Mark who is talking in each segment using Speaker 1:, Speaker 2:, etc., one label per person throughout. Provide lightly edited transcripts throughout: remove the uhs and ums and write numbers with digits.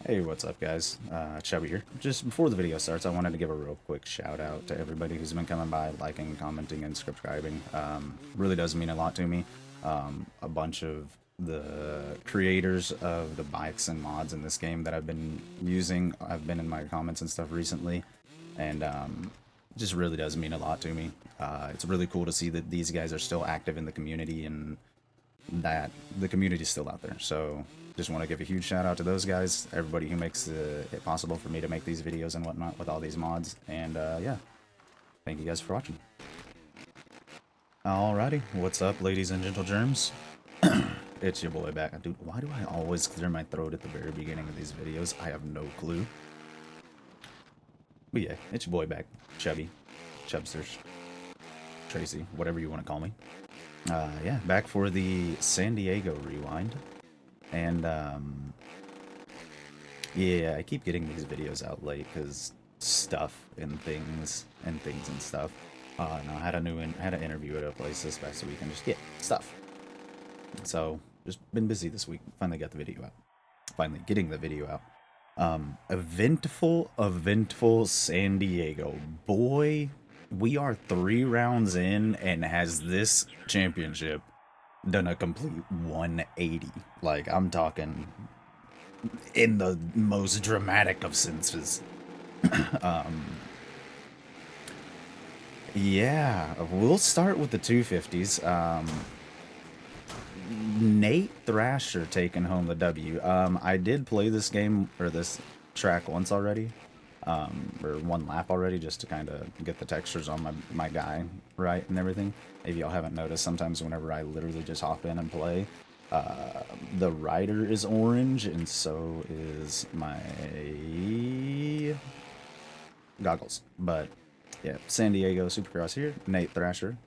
Speaker 1: Hey, what's up, guys? Chubby here. Just before the video starts, I wanted to give a real quick shout out to everybody who's been coming by, liking, commenting, and subscribing. Really does mean a lot to me. A bunch of the creators of the bikes and mods in this game that I've been using, I've been in my comments and stuff recently, and just really does mean a lot to me. It's really cool to see that these guys are still active in the community and that the community's still out there. So just want to give a huge shout out to those guys, everybody who makes it possible for me to make these videos and whatnot with all these mods. And yeah, thank you guys for watching. Alrighty, what's up, ladies and gentle germs? It's your boy back. Dude, why do I always clear my throat at the very beginning of these videos? I have no clue. But yeah, it's your boy back. Chubby. Chubsters. Tracy. Whatever you want to call me. Yeah, back for the San Diego rewind. And, yeah, I keep getting these videos out late because stuff and things and stuff. No, I had had an interview at a place this past week and just, yeah, stuff. So, just been busy this week. Finally got the video out. Finally getting the video out. Eventful San Diego. Boy, we are 3 rounds in and has this championship done a complete 180. Like, I'm talking in the most dramatic of senses. Yeah, we'll start with the 250s. Nate Thrasher taking home the W. I did play this game, or this track once already, or one lap already, just to kind of get the textures on my guy right and everything. If y'all haven't noticed, sometimes whenever I literally just hop in and play, the rider is orange, and so is my goggles. But yeah, San Diego Supercross here. Nate Thrasher.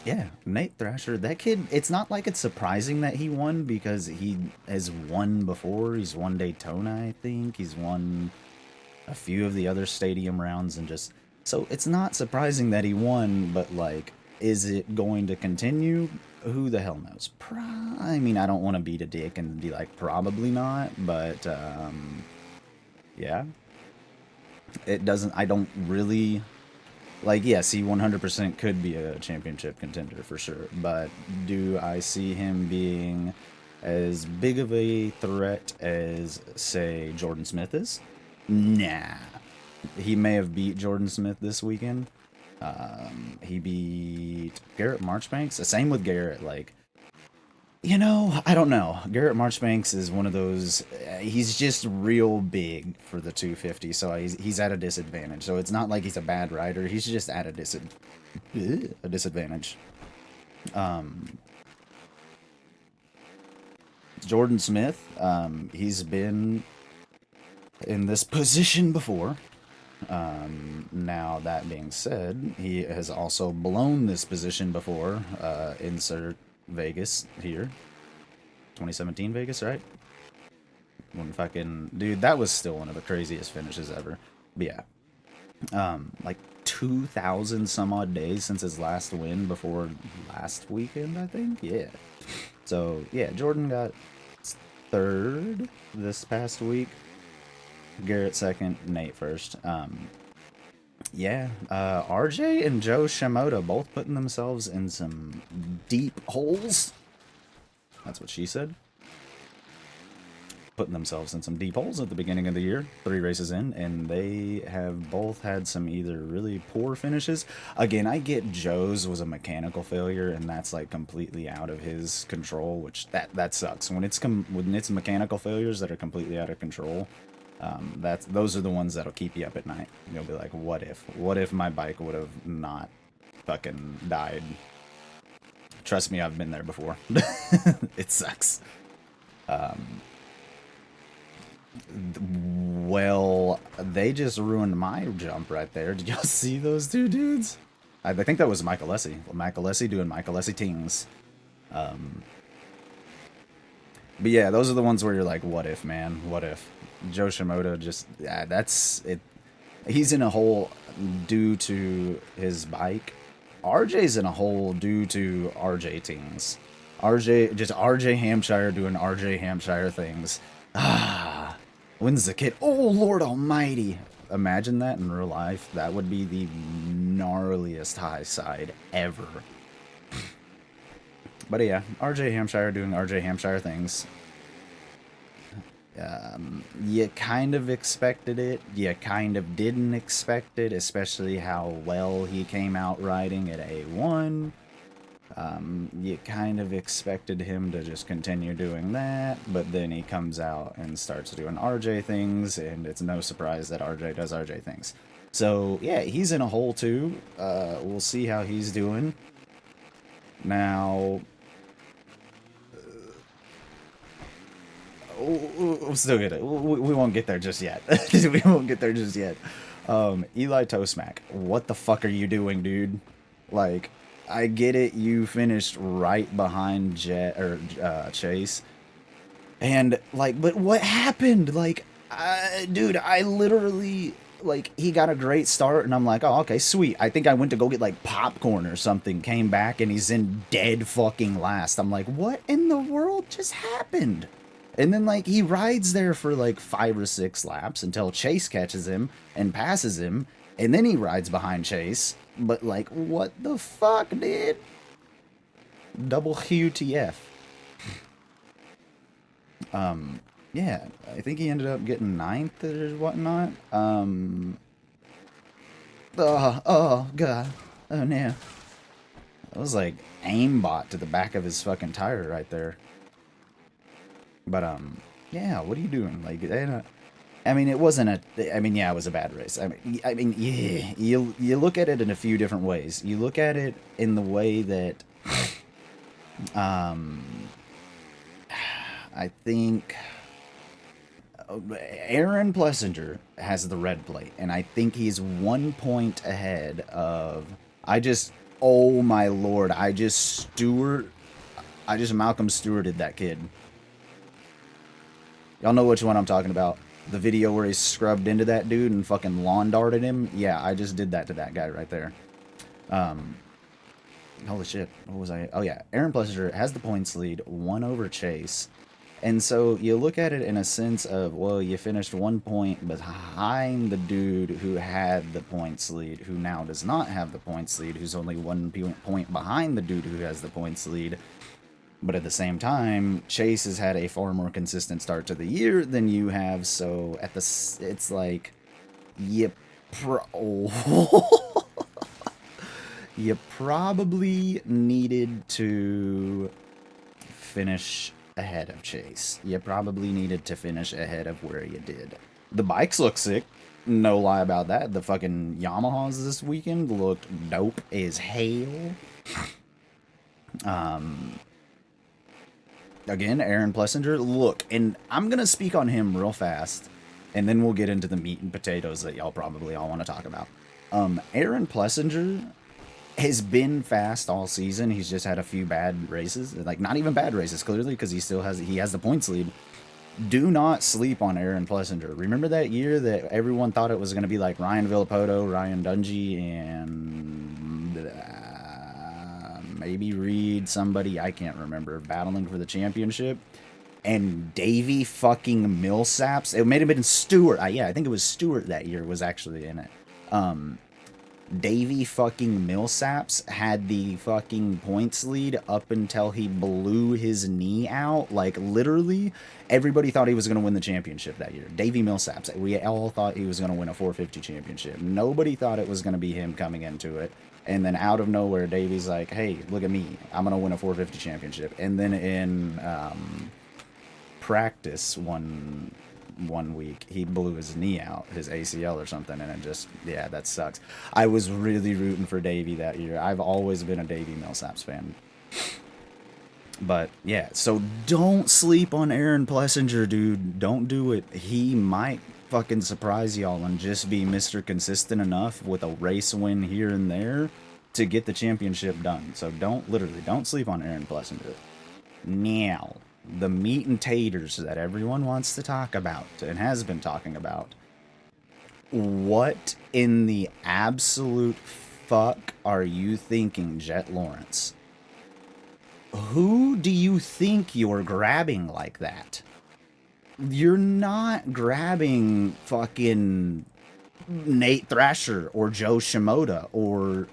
Speaker 1: Yeah, Nate Thrasher. That kid. It's not like it's surprising that he won because he has won before. He's won Daytona, I think. He's won a few of the other stadium rounds, and just so it's not surprising that he won. But like, is it going to continue? Who the hell knows? I mean, I don't want to beat a dick and be like, probably not. But yeah, it doesn't. I don't really like. Yes, he 100% could be a championship contender for sure. But do I see him being as big of a threat as, say, Jordan Smith is? Nah. He may have beat Jordan Smith this weekend. He beat Garrett Marchbanks. Same with Garrett. Like, I don't know. Garrett Marchbanks is one of those. He's just real big for the 250, so he's at a disadvantage. So it's not like he's a bad rider. He's just at a disadvantage. Jordan Smith, he's been in this position before. Now, that being said, he has also blown this position before. Insert Vegas here. 2017 Vegas, right? When fucking... Dude, that was still one of the craziest finishes ever. But yeah. Like 2,000 some odd days since his last win before last weekend, I think? Yeah. So, yeah, Jordan got third this past week. Garrett second, Nate first. Yeah, RJ and Joe Shimoda both putting themselves in some deep holes. That's what she said. Putting themselves in some deep holes at the beginning of the year, 3 races in, and they have both had some either really poor finishes. Again, I get Joe's was a mechanical failure, and that's like completely out of his control, which that sucks. When it's mechanical failures that are completely out of control, those are the ones that'll keep you up at night. You'll be like, what if my bike would have not fucking died? Trust me, I've been there before. It sucks. Well, they just ruined my jump right there. Did y'all see those 2 dudes? I think that was Michael Lessie. Michael Lessie doing Michael Lessie tings. But yeah, those are the ones where you're like, what if, man? What if? Joe Shimoda just... Yeah, that's it. He's in a hole due to his bike. RJ's in a hole due to RJ tings. RJ Hampshire doing RJ Hampshire things. Ah, when's the kid? Oh, Lord Almighty! Imagine that in real life. That would be the gnarliest high side ever. But yeah, RJ Hampshire doing RJ Hampshire things. You kind of expected it. You kind of didn't expect it, especially how well he came out riding at A1. You kind of expected him to just continue doing that, but then he comes out and starts doing RJ things, and it's no surprise that RJ does RJ things. So, yeah, he's in a hole too. We'll see how he's doing. Now, we'll still get it. We won't get there just yet. We won't get there just yet. Eli Toastmac, what the fuck are you doing, dude? Like, I get it. You finished right behind Chase, and like, but what happened? Like, dude, I literally like he got a great start, and I'm like, oh, okay, sweet. I think I went to go get like popcorn or something. Came back, and he's in dead fucking last. I'm like, what in the world just happened? And then, like, he rides there for, like, 5 or 6 laps until Chase catches him and passes him. And then he rides behind Chase. But, like, what the fuck, dude? Double QTF. Yeah, I think he ended up getting 9th or whatnot. Oh, God. Oh, no. That was, like, aimbot to the back of his fucking tire right there. But, yeah, what are you doing? Like, I mean, it wasn't a, I mean, yeah, it was a bad race. I mean, yeah, you look at it in a few different ways. You look at it in the way that, I think Aaron Plessinger has the red plate, and I think he's 1 point ahead of, oh my lord, I just Malcolm Stewarted that kid. Y'all know which one I'm talking about. The video where he scrubbed into that dude and fucking lawn darted him? Yeah, I just did that to that guy right there. Holy shit. What was I? Oh, yeah. Aaron Plessinger has the points lead, 1 over Chase. And so you look at it in a sense of, well, you finished 1 point behind the dude who had the points lead, who now does not have the points lead, who's only 1 point behind the dude who has the points lead. But at the same time, Chase has had a far more consistent start to the year than you have. So at the, it's like, you you probably needed to finish ahead of Chase. You probably needed to finish ahead of where you did. The bikes look sick. No lie about that. The fucking Yamahas this weekend looked dope as hell. Again, Aaron Plessinger, look, and I'm going to speak on him real fast, and then we'll get into the meat and potatoes that y'all probably all want to talk about. Aaron Plessinger has been fast all season. He's just had a few bad races, like not even bad races, clearly, because he has the points lead. Do not sleep on Aaron Plessinger. Remember that year that everyone thought it was going to be like Ryan Villapoto, Ryan Dungey, and maybe Reed, somebody, I can't remember, battling for the championship. And Davey fucking Millsaps, it may have been Stewart. Yeah, I think it was Stewart that year was actually in it. Davey fucking Millsaps had the fucking points lead up until he blew his knee out. Like, literally, everybody thought he was going to win the championship that year. Davey Millsaps. We all thought he was going to win a 450 championship. Nobody thought it was going to be him coming into it. And then out of nowhere, Davey's like, hey, look at me. I'm going to win a 450 championship. And then in practice one week, he blew his knee out, his ACL or something, and it just, yeah, that sucks. I was really rooting for Davey that year. I've always been a Davey Millsaps fan. But, yeah, so don't sleep on Aaron Plessinger, dude. Don't do it. He might fucking surprise y'all and just be Mr. Consistent enough with a race win here and there to get the championship done. So don't sleep on Aaron Plessinger. Now, the meat and taters that everyone wants to talk about and has been talking about. What in the absolute fuck are you thinking, Jet Lawrence? Who do you think you're grabbing like that? You're not grabbing fucking Nate Thrasher or Joe Shimoda, or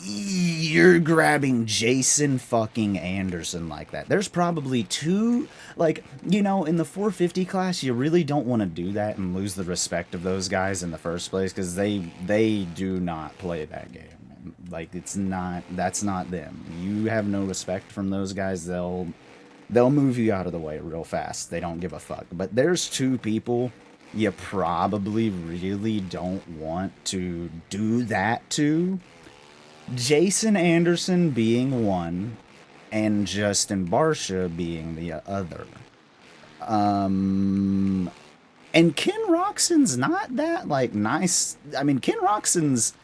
Speaker 1: you're grabbing Jason fucking Anderson like that. There's probably two, like, in the 450 class, you really don't want to do that and lose the respect of those guys in the first place, because they do not play that game. Like, that's not them. You have no respect from those guys. They'll move you out of the way real fast. They don't give a fuck. But there's two people you probably really don't want to do that to. Jason Anderson being one, and Justin Barsha being the other. Um, and Ken Roxon's not that, like, nice. I mean, Ken Roxon's,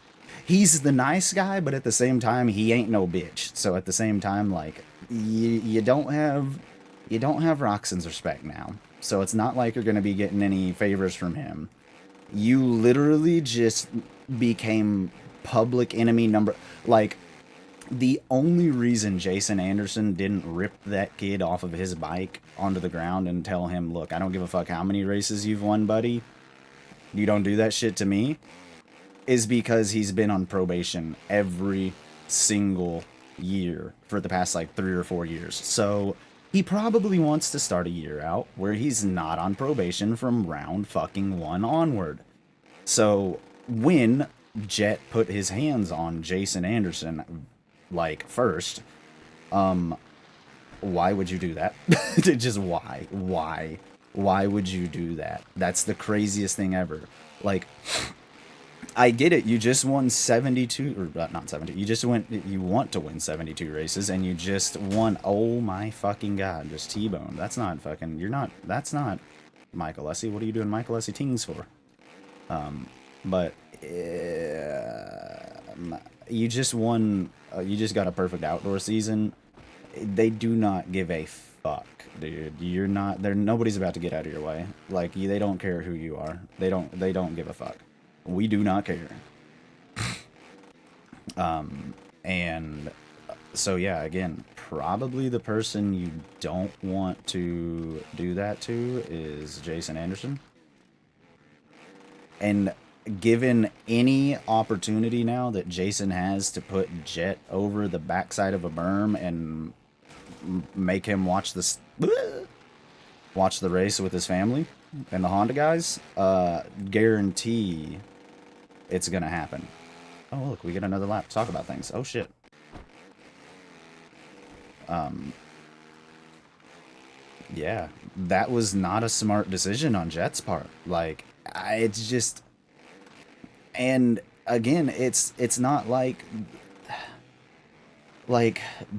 Speaker 1: he's the nice guy, but at the same time, he ain't no bitch. So at the same time, like, you don't have Roxon's respect now. So it's not like you're gonna be getting any favors from him. You literally just became public enemy number, like, the only reason Jason Anderson didn't rip that kid off of his bike onto the ground and tell him, look, I don't give a fuck how many races you've won, buddy, you don't do that shit to me, is because he's been on probation every single year for the past like 3 or 4 years. So he probably wants to start a year out where he's not on probation from round fucking one onward. So when Jet put his hands on Jason Anderson, like, first, why would you do that? Just why? Why would you do that? That's the craziest thing ever. Like, I get it. You just won 72, or not 70. You want to win 72 races, and you just won. Oh my fucking god, just T-bone. That's not fucking, that's not Michael Lessie. What are you doing Michael Lessie teams for? But you just won. You just got a perfect outdoor season. They do not give a fuck, dude. You're not. They're nobody's about to get out of your way. Like, they don't care who you are. They don't. They don't give a fuck. We do not care. And so yeah, again, probably the person you don't want to do that to is Jason Anderson. And given any opportunity now that Jason has to put Jet over the backside of a berm and make him watch this, watch the race with his family and the Honda guys, guarantee it's gonna happen. Oh look, we get another lap to talk about things. Oh shit. Yeah, that was not a smart decision on Jet's part. Like, it's just, and again, it's not like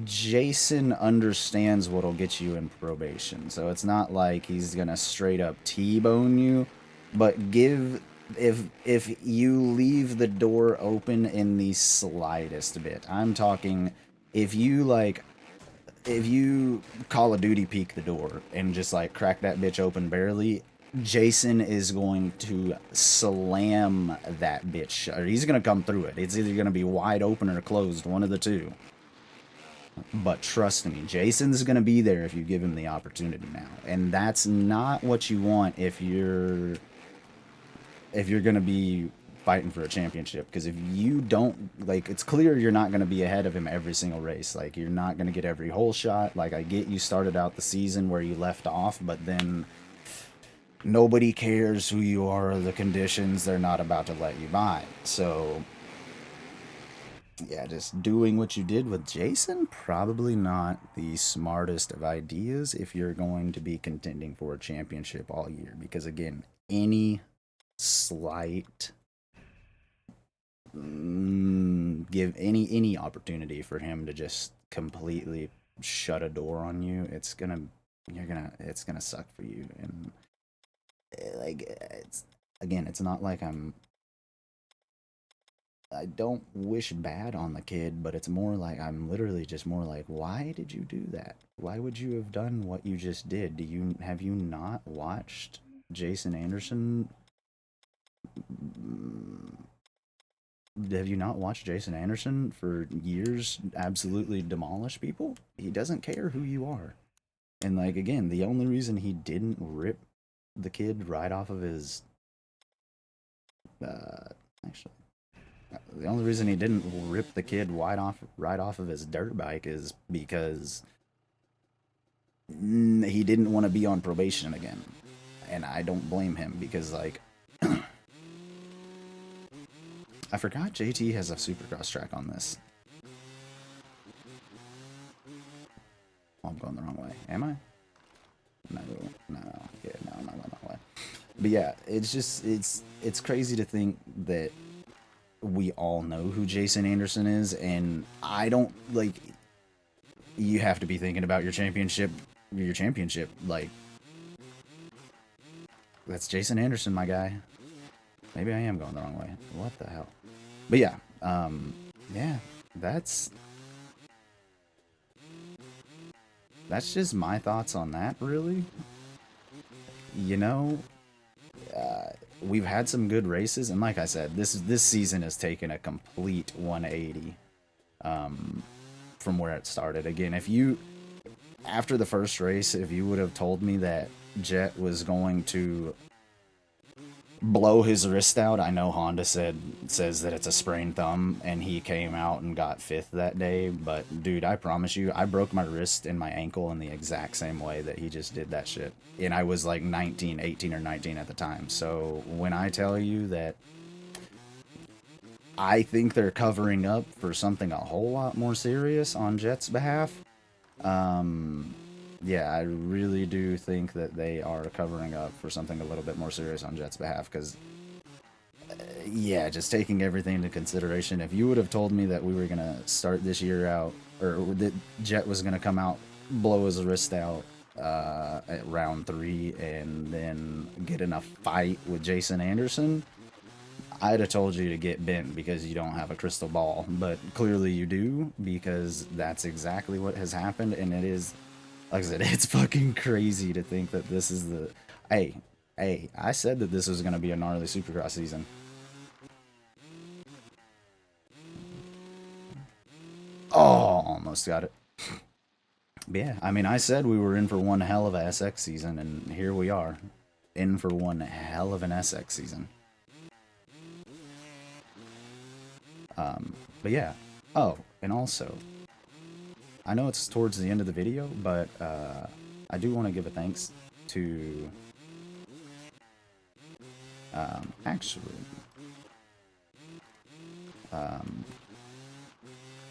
Speaker 1: Jason understands what'll get you in probation. So it's not like he's gonna straight up T-bone you, but if you leave the door open in the slightest bit. I'm talking, if you like if you Call of Duty peek the door and just like crack that bitch open barely, Jason is going to slam that bitch. Or he's gonna come through it. It's either gonna be wide open or closed, one of the two. But trust me, Jason's gonna be there if you give him the opportunity now. And that's not what you want if you're gonna be fighting for a championship. Because if you don't, like, it's clear you're not gonna be ahead of him every single race. Like, you're not gonna get every hole shot. Like, I get you started out the season where you left off, but then nobody cares who you are or the conditions. They're not about to let you by. So yeah, just doing what you did with Jason, probably not the smartest of ideas if you're going to be contending for a championship all year. Because again, any slight give any opportunity for him to just completely shut a door on you, it's gonna suck for you. And like, it's, again, it's not like I don't wish bad on the kid, but it's more like, I'm literally just more like, why did you do that? Why would you have done what you just did? Have you not watched Jason Anderson have you not watched Jason Anderson for years absolutely demolish people? He doesn't care who you are. And like again, the only reason he didn't rip the kid right off of his actually the only reason he didn't rip the kid right off of his dirt bike is because he didn't want to be on probation again. And I don't blame him because like I forgot JT has a supercross track on this. Oh, I'm going the wrong way. Am I? No. Yeah, no, I'm not going that way. But yeah, it's just it's crazy to think that we all know who Jason Anderson is, and I don't like. You have to be thinking about your championship. Like that's Jason Anderson, my guy. Maybe I am going the wrong way. What the hell? But yeah, yeah, that's just my thoughts on that. Really, you know, we've had some good races, and like I said, this season has taken a complete 180 from where it started. Again, if you after the first race, if you would have told me that Jet was going to blow his wrist out, I know Honda says that it's a sprained thumb, and he came out and got 5th that day. But dude, I promise you, I broke my wrist and my ankle in the exact same way that he just did that shit. And I was like 18 or 19 at the time. So when I tell you that I think they're covering up for something a whole lot more serious on Jet's behalf, yeah, I really do think that they are covering up for something a little bit more serious on Jet's behalf, because, yeah, just taking everything into consideration, if you would have told me that we were going to start this year out, or that Jet was going to come out, blow his wrist out at round 3, and then get in a fight with Jason Anderson, I'd have told you to get bent because you don't have a crystal ball. But clearly you do, because that's exactly what has happened, and it is... Like I said, it's fucking crazy to think that this is the... Hey, I said that this was going to be a gnarly Supercross season. Oh, almost got it. But yeah, I mean, I said we were in for one hell of a SX season, and here we are. In for one hell of an SX season. But yeah. Oh, and also... I know it's towards the end of the video, but I do want to give a thanks to... actually...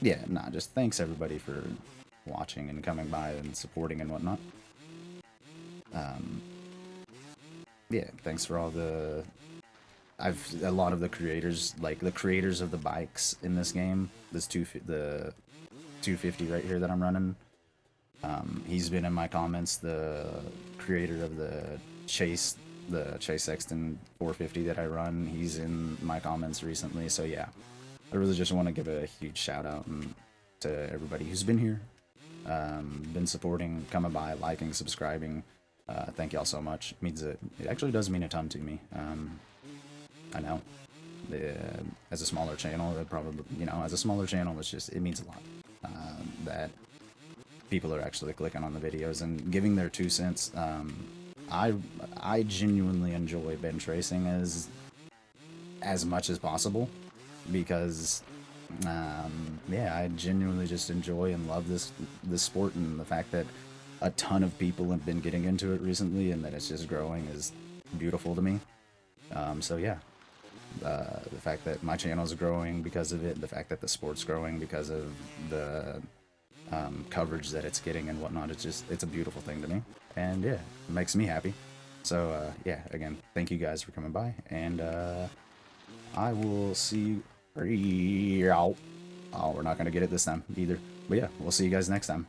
Speaker 1: yeah, nah, just thanks everybody for watching and coming by and supporting and whatnot. Yeah, thanks for all the... a lot of the creators, like the creators of the bikes in this game, the 250 right here that I'm running. He's been in my comments, the creator of the Chase Sexton 450 that I run. He's in my comments recently, so yeah. I really just want to give a huge shout out to everybody who's been here, been supporting, coming by, liking, subscribing. Thank y'all so much. It actually does mean a ton to me. I know. As a smaller channel, it probably, as a smaller channel, it means a lot. That people are actually clicking on the videos and giving their 2 cents. I genuinely enjoy bench racing as much as possible, because yeah, I genuinely just enjoy and love this sport, and the fact that a ton of people have been getting into it recently and that it's just growing is beautiful to me. So yeah. The fact that my channel is growing because of it, the fact that the sport's growing because of the coverage that it's getting and whatnot, it's a beautiful thing to me, and yeah, it makes me happy. So yeah, again, thank you guys for coming by, and I will see you out. Oh, we're not gonna get it this time either, but yeah, we'll see you guys next time.